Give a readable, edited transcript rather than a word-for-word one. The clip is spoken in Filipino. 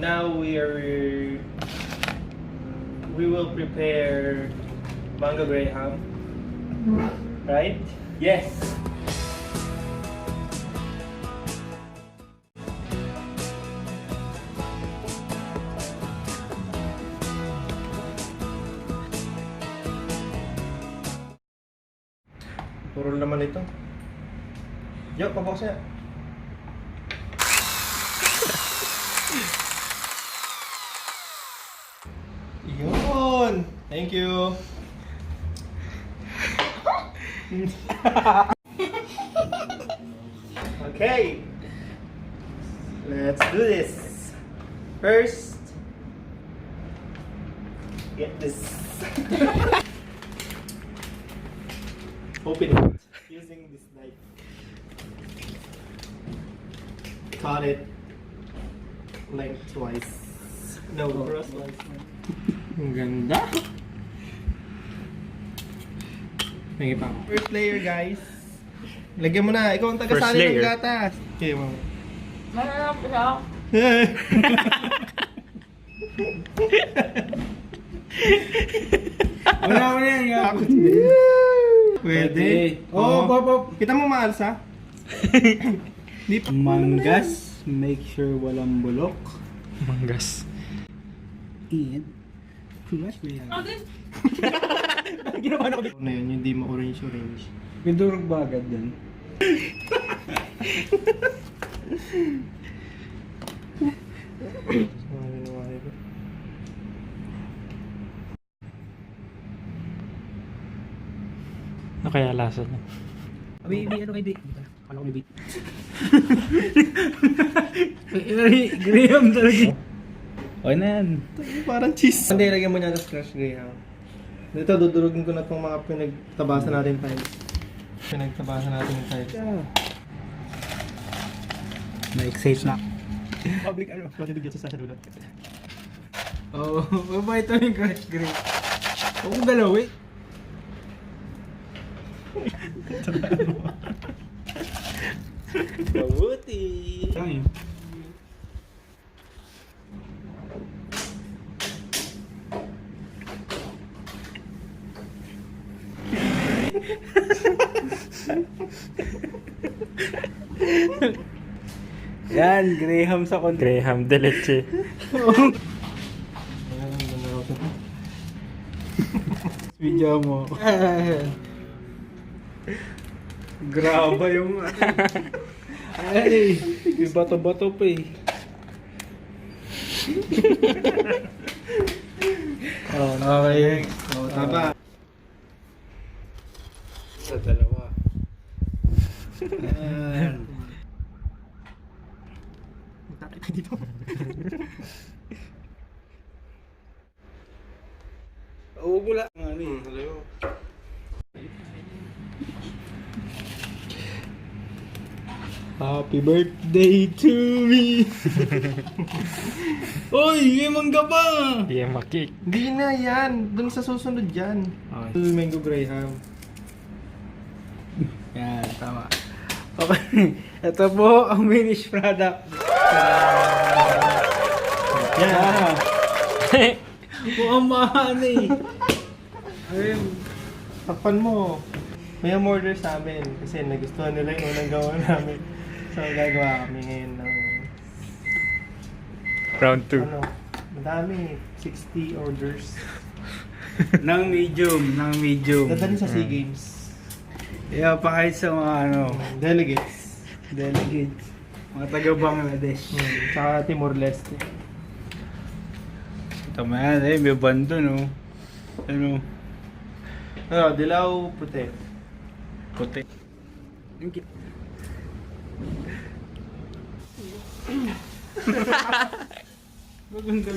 now we will prepare mango graham, right? Yes. Puro naman ito. Yo, pabok siya. Yun! Thank you! Okay! Let's do this! First, get this. Open it using this knife. Cut it lengthwise. No, crosswise. Ang ganda. Sige pa. First layer, guys. Lagyan mo na. Ikaw ang taga-sali ng gatas. Okay, mama. Masarap siya. Wala mo na yan. Yakot. Pwede. Oh, Bob. Kita mo maalsa? Manggas. Make sure walang bulok. Manggas. And crush mo yan. Ginawa na ko. Ano yun, hindi mo orange. May durog ba agad dun? Ano kaya lasa niya? Ano kay Big? Ano kay Big? Graham talaga. Okay na yan. Parang cheese. Hindi, lagyan mo niya ng crush graham. Dito, dudurugin ko na itong mga pinagtabasan natin tiles. Pinagtabasan natin yung tiles. Na-excite na. Public ano? Pwede bigyan sa dulot. Oo, mabait ito yung crush graham. Huwag kong galawin. Mabuti! Ay. Yan, Graham sa konti. Graham de leche. Video mo. Graba yung ay, may bato-bato pa eh. Oh, okay. Oh, tama. Sa dalawa. Ayan. Magtakit ka dito. Huwag mo lang. Ano eh. Hello. Happy birthday to me! Uy, may mangga pa! Hindi yan makik. Hindi na yan. Doon sa susunod yan. Okay. Mango graham. Yan, tama. Okay, ito po ang finished product. Yan. Mukhang mahan eh. Ayun. Takpan mo. May umorder sa amin kasi nagustuhan nila yung unang gawa namin. So gagawa kami ngayon ng Round 2. ano, madami, 60 orders. Nang medium. Dadalhin sa SEA Games. Yeah, pa kahit sa mga Delegates. delegates. Mga taga Bangladesh. Tsaka Timor-Leste. Tama yan eh, may bando no. Ano? Ano, dilaw, puti. Puti. Maganda